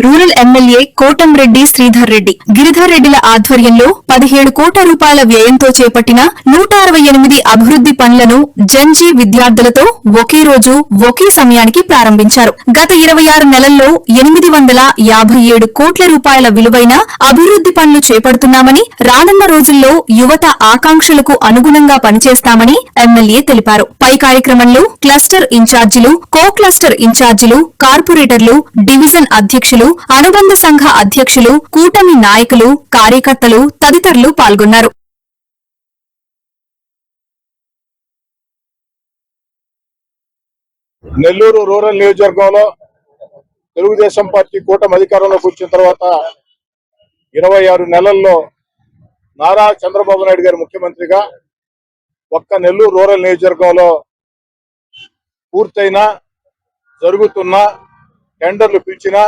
Rural MLA Kotamreddy Sridhar Reddy Giridhar రెడ్డిల ఆధ్వర్యంలో 17 కోట్ల రూపాయల వ్యయంతో చేపట్టిన 168 అభివృద్ది పనులను జంజీ విద్యార్థులతో ఒకే రోజు ఒకే సమయానికి ప్రారంభించారు. గత 26 నెలల్లో 857 కోట్ల రూపాయల విలువైన అభివృద్ది పనులు చేపడుతున్నామని, రానున్న రోజుల్లో యువత ఆకాంక్షలకు అనుగుణంగా పనిచేస్తామని ఎమ్మెల్యే తెలిపారు. పై కార్యక్రమంలో క్లస్టర్ ఇన్ఛార్జీలు, కో క్లస్టర్ ఇన్ఛార్జీలు, కార్పొరేటర్లు, డివిజన్ అధ్యక్షులు, అనుబంధ సంఘ అధ్యక్షులు, కూటమి నాయకులు, కార్యకర్తలు తదితరులు పాల్గొన్నారు. నెల్లూరు రూరల్ నియోజకవర్గంలో తెలుగుదేశం పార్టీ కూటమి అధికారంలోకి వచ్చిన తర్వాత 26 నెలల్లో నారా చంద్రబాబు నాయుడు గారు ముఖ్యమంత్రిగా ఒక్క నెల్లూరు రూరల్ నియోజకవర్గంలో పూర్తయిన, జరుగుతున్న, టెండర్లు పిలిచిన,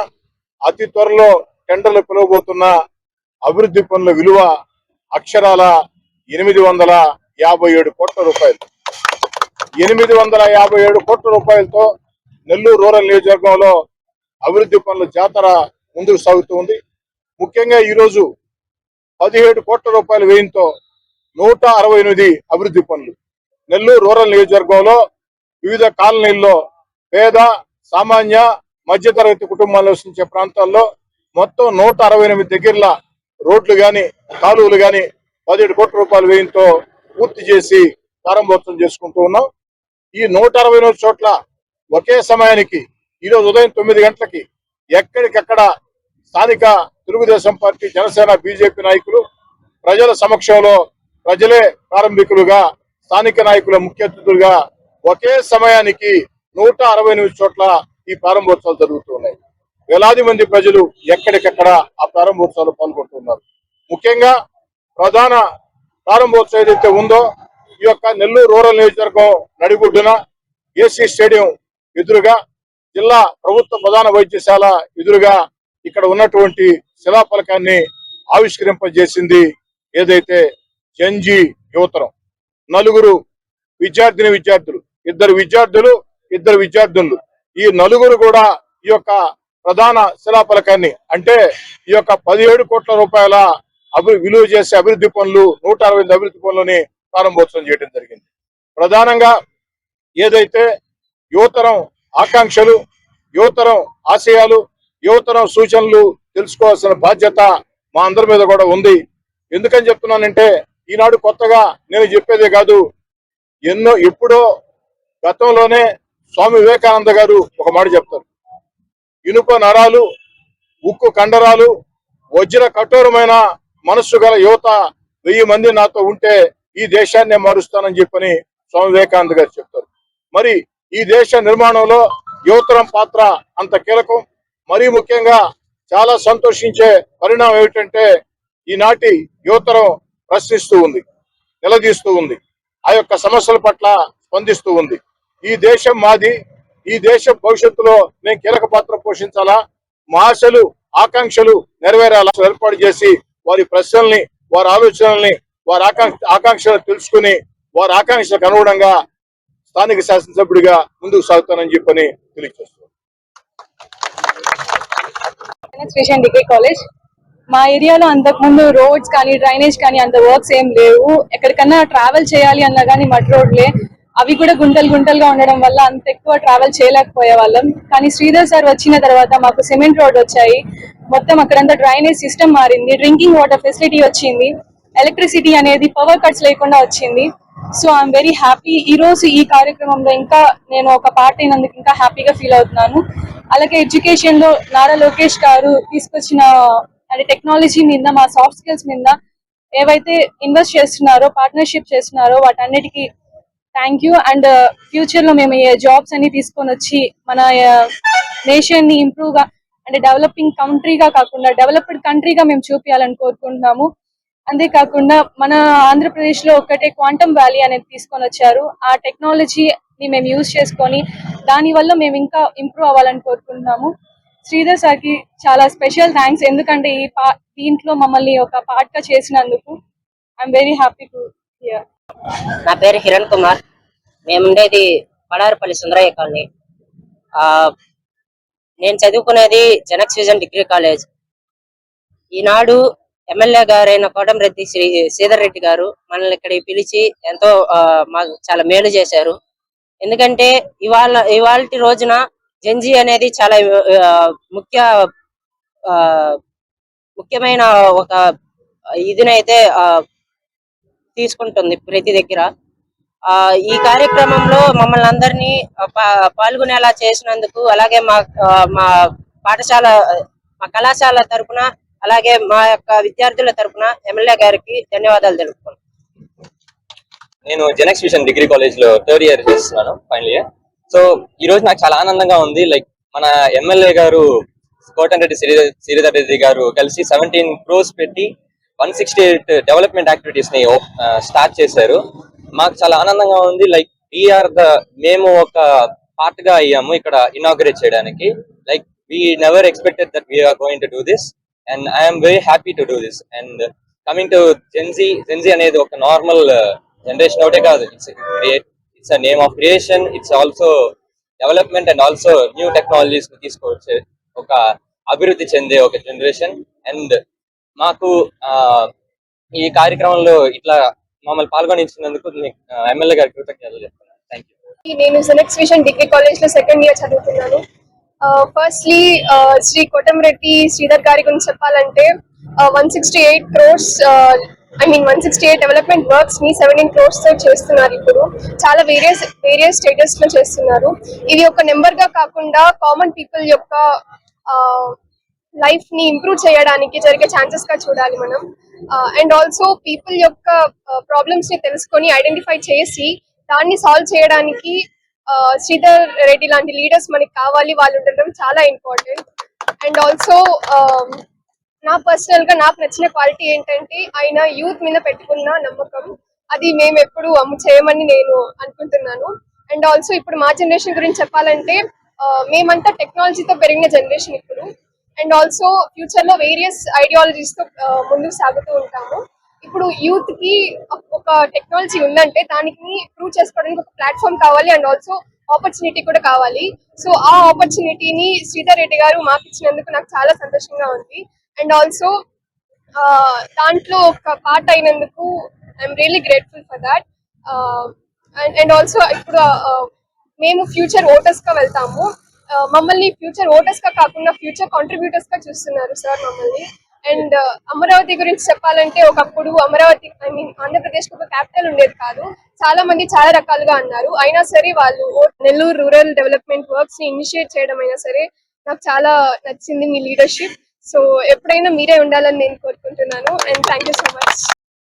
అతి త్వరలో టెండర్లు పిలువబోతున్న అభివృద్ధి పనుల విలువ అక్షరాల 857 కోట్ల రూపాయలు. 857 కోట్ల రూపాయలతో నెల్లూరు రూరల్ నియోజకవర్గంలో అభివృద్ధి పనుల జాతర ముందుకు సాగుతుంది. ముఖ్యంగా ఈరోజు 17 కోట్ల రూపాయల వ్యయంతో 168 అభివృద్ధి పనులు నెల్లూరు రూరల్ నియోజకవర్గంలో వివిధ కాలనీల్లో పేద, సామాన్య, మధ్యతరగతి కుటుంబాలు నివసించే ప్రాంతాల్లో మొత్తం 168 దగ్గరల రోడ్లు గాని, కాలువలు గాని 17 కోట్ల రూపాయల వ్యయంతో పూర్తి చేసి ప్రారంభోత్సవం చేసుకుంటూ ఉన్నాం. ఈ 168 చోట్ల ఒకే సమయానికి ఈరోజు ఉదయం 9 గంటలకి ఎక్కడికక్కడ స్థానిక తెలుగుదేశం పార్టీ, జనసేన, బీజేపీ నాయకులు ప్రజల సమక్షంలో, ప్రజలే ప్రారంభికులుగా, స్థానిక నాయకుల ముఖ్య అతిథులుగా ఒకే సమయానికి 168 చోట్ల ఈ ప్రారంభోత్సవాలు జరుగుతున్నాయి. వేలాది మంది ప్రజలు ఎక్కడికక్కడ ఆ ప్రారంభోత్సవాలు పాల్గొంటున్నారు. ముఖ్యంగా ప్రధాన ప్రారంభోత్సవం ఏదైతే ఉందో, ఈ యొక్క నెల్లూరు రూరల్ నియోజకవర్గం నడిగుడ్డున ఏసీ స్టేడియం ఎదురుగా, జిల్లా ప్రభుత్వ ప్రధాన వైద్యశాల ఎదురుగా ఇక్కడ ఉన్నటువంటి శిలాఫలకాన్ని ఆవిష్కరింపజేసింది ఏదైతే జంజీ యువతరం. 4 విద్యార్థులు, 2 విద్యార్థులు, ఈ 4 కూడా ఈ యొక్క ప్రధాన శిలాఫలకాన్ని, అంటే ఈ యొక్క 17 కోట్ల రూపాయల విలువ చేసే అభివృద్ధి పనులు, 168 అభివృద్ధి పనులని ప్రారంభోత్సవం చేయడం జరిగింది. ప్రధానంగా ఏదైతే యువతరం ఆకాంక్షలు, యువతరం ఆశయాలు, యువతరం సూచనలు తెలుసుకోవాల్సిన బాధ్యత మా అందరి మీద కూడా ఉంది. ఎందుకని చెప్తున్నానంటే, ఈనాడు కొత్తగా నేను చెప్పేదే కాదు, ఎప్పుడో గతంలోనే స్వామి వివేకానంద గారు ఒక మాట చెప్తారు: ఇనుప నరాలు, ఉక్కు కండరాలు, వజ్ర కఠోరమైన మనస్సు గల యువత 1000 మంది నాతో ఉంటే ఈ దేశాన్నే మారుస్తానని చెప్పని స్వామి వివేకానంద గారు చెప్తారు. మరి ఈ దేశ నిర్మాణంలో యువతరం పాత్ర అంత కీలకం. మరీ ముఖ్యంగా చాలా సంతోషించే పరిణామం ఏమిటంటే, ఈనాటి యువతరం ప్రశ్నిస్తూ ఉంది, నిలదీస్తూ ఉంది, ఆ యొక్క సమస్యల పట్ల స్పందిస్తూ ఉంది. ఈ దేశం మాది, ఈ దేశం భవిష్యత్తులో నేను కీలక పాత్ర పోషించాలా, మా ఆశలు, ఆకాంక్షలు నెరవేరాలా ఏర్పాటు చేసి వారి ప్రశ్నల్ని, వారి ఆలోచనల్ని, వారి ఆకాంక్షలు తెలుసుకుని వారి ఆకాంక్షలకు అనుగుణంగా స్థానిక శాసనసభ్యుడిగా ముందుకు సాగుతానని చెప్పని తెలియజేస్తున్నాను. డిగ్రీ కాలేజ్ మా ఏరియాలో అంతకుముందు రోడ్స్ కానీ, డ్రైనేజ్ కానీ అంత వర్క్స్ ఏం లేవు. ఎక్కడికన్నా ట్రావెల్ చేయాలి అన్నా కానీ మడ్ రోడ్లే, అవి కూడా గుంటలుగా ఉండడం వల్ల అంత ఎక్కువ ట్రావెల్ చేయలేకపోయే వాళ్ళం. కానీ శ్రీధర్ సార్ వచ్చిన తర్వాత మాకు సిమెంట్ రోడ్ వచ్చాయి, మొత్తం అక్కడంతా డ్రైనేజ్ సిస్టమ్ మారింది, డ్రింకింగ్ వాటర్ ఫెసిలిటీ వచ్చింది, ఎలక్ట్రిసిటీ అనేది పవర్ కట్స్ లేకుండా వచ్చింది. So I'm very happy. ఈ రోజు ఈ కార్యక్రమంలో ఇంకా నేను ఒక పార్ట్ అయినందుకు ఇంకా హ్యాపీగా ఫీల్ అవుతున్నాను. అలాగే ఎడ్యుకేషన్ లో నారా లోకేష్ గారు తీసుకొచ్చిన అంటే టెక్నాలజీ మీద, మా సాఫ్ట్ స్కిల్స్ మీద ఏవైతే ఇన్వెస్ట్ చేస్తున్నారో, పార్ట్నర్షిప్ చేస్తున్నారో వాటన్నిటికీ థ్యాంక్ యూ. అండ్ ఫ్యూచర్ లో మేము జాబ్స్ అన్ని తీసుకొని వచ్చి మన నేషన్ ని ఇంప్రూవ్ గా, అంటే డెవలపింగ్ కంట్రీగా కాకుండా డెవలప్డ్ కంట్రీగా మేము చూపించాలని కోరుకుంటున్నాము. అంతేకాకుండా మన ఆంధ్రప్రదేశ్ లో ఒకటే క్వాంటమ్ వ్యాలీ అనేది తీసుకొని వచ్చారు. ఆ టెక్నాలజీని మేము యూజ్ చేసుకొని దాని వల్ల మేము ఇంకా ఇంప్రూవ్ అవ్వాలని కోరుకుంటున్నాము. శ్రీధర్ సార్ కి చాలా స్పెషల్ థ్యాంక్స్, ఎందుకంటే దీంట్లో మమ్మల్ని ఒక పార్ట్ గా చేసినందుకు. I'm very happy to hear. నా పేరు హిరణ్ కుమార్. మేము ఉండేది పడారుపల్లి సుందరయ్య కాలనీ. నేను చదువుకునేది జనక్స్ విజన్ డిగ్రీ కాలేజ్. ఈనాడు ఎమ్మెల్యే గారైన కోటంరెడ్డి శ్రీధర్ రెడ్డి గారు మనల్ని ఇక్కడికి పిలిచి ఎంతో మాకు చాలా మేలు చేశారు. ఎందుకంటే ఇవాల్టి రోజున జెన్జీ అనేది చాలా ముఖ్యమైన ఒక ఇదినైతే తీసుకుంటుంది ప్రతి దగ్గర. ఈ కార్యక్రమంలో మమ్మల్ని అందరినీ పాల్గొనేలా చేసినందుకు, అలాగే మా పాఠశాల మా కళాశాల తరపున, అలాగే మా యొక్క విద్యార్థుల తరపున ఎమ్మెల్యే గారికి ధన్యవాదాలు తెలుపుతున్నాను. నేను జెనక్స్ విజన్ డిగ్రీ కాలేజ్ లో 3rd ఇయర్ చేస్తున్నాను, ఫైనల్ ఇయర్. సో ఈ రోజు నాకు చాలా ఆనందంగా ఉంది. లైక్ మన ఎమ్మెల్యే గారు కోటంరెడ్డి శ్రీధర్ రెడ్డి గారు కలిసి 17 crores పెట్టి 168 డెవలప్మెంట్ యాక్టివిటీస్ ని స్టార్ట్ చేశారు. మాకు చాలా ఆనందంగా ఉంది. లైక్ మేము ఒక పార్ట్ గా అయ్యాము ఇక్కడ ఇనాగ్రేట్ చేయడానికి. Like we never expected that we are going to do this, and I am very happy to do this. And coming to Gen Z అనేది ఒక నార్మల్ జనరేషన్ ఒకటే కాదు, it's a name of creation, it's also development and also new technologies ని తీసుకొచ్చే ఒక అభివృద్ధి చెందే ఒక జనరేషన్. అండ్ మాకు ఈ కార్యక్రమంలో ఇట్లా మమ్మల్ని పాల్గొనించినందుకు ఎమ్మెల్యే గారికి కృతజ్ఞతలు చెప్తున్నాను. Thank you. నేను జెనక్స్ విజన్ డిగ్రీ కాలేజ్ లో 2nd ఇయర్ చదువుతున్నాను. ఫస్ట్లీ శ్రీ కోటంరెడ్డి శ్రీధర్ గారి గురించి చెప్పాలంటే 168 crores 168 డెవలప్మెంట్ వర్క్స్ ని 17 crores తో చేస్తున్నారు. ఇప్పుడు చాలా వేరియస్ స్టేటస్ లో చేస్తున్నారు. ఇది ఒక నెంబర్ గా కాకుండా కామన్ పీపుల్ యొక్క లైఫ్ ని ఇంప్రూవ్ చేయడానికి జరిగే ఛాన్సెస్ గా చూడాలి మనం. అండ్ ఆల్సో పీపుల్ యొక్క ప్రాబ్లమ్స్ ని తెలుసుకొని ఐడెంటిఫై చేసి దాన్ని సాల్వ్ చేయడానికి శ్రీధర్ రెడ్డి లాంటి లీడర్స్ మనకి కావాలి. వాళ్ళు ఉండడం చాలా ఇంపార్టెంట్. అండ్ ఆల్సో నా పర్సనల్ గా నాకు నచ్చిన క్వాలిటీ ఏంటంటే ఆయన యూత్ మీద పెట్టుకున్న నమ్మకం. అది మేము ఎప్పుడు చేయమని నేను అనుకుంటున్నాను. అండ్ ఆల్సో ఇప్పుడు మా జనరేషన్ గురించి చెప్పాలంటే మేమంతా టెక్నాలజీతో పెరిగిన జనరేషన్ ఇప్పుడు. అండ్ ఆల్సో ఫ్యూచర్ లో వేరియస్ ఐడియాలజీస్ తో ముందుకు సాగుతూ ఉంటాము. ఇప్పుడు యూత్ కి ఒక టెక్నాలజీ ఉందంటే దానికి ప్రూవ్ చేసుకోవడానికి ఒక ప్లాట్ఫామ్ కావాలి. అండ్ ఆల్సో ఆపర్చునిటీ కూడా కావాలి. సో ఆ ఆపర్చునిటీని శ్రీధర్ రెడ్డి గారు మాకు ఇచ్చినందుకు నాకు చాలా సంతోషంగా ఉంది. అండ్ ఆల్సో దాంట్లో ఒక పార్ట్ అయినందుకు I'm really grateful for that. And also ఇప్పుడు మేము ఫ్యూచర్ ఓటర్స్ గా వెళ్తాము. మమ్మల్ని ఫ్యూచర్ ఓటర్స్ గా కాకుండా ఫ్యూచర్ కాంట్రిబ్యూటర్స్ గా చూస్తున్నారు సార్ మమ్మల్ని. అండ్ అమరావతి గురించి చెప్పాలంటే ఒకప్పుడు అమరావతి ఆంధ్రప్రదేశ్ ఒక క్యాపిటల్ ఉండేది కాదు. చాలా మంది చాలా రకాలుగా అన్నారు. అయినా సరే వాళ్ళు నెల్లూరు రూరల్ డెవలప్మెంట్ వర్క్స్ ని ఇనిషియేట్ చేయడం అయినా సరే నాకు చాలా నచ్చింది మీ లీడర్షిప్. సో ఎప్పుడైనా మీరే ఉండాలని నేను కోరుకుంటున్నాను. And thank you so much.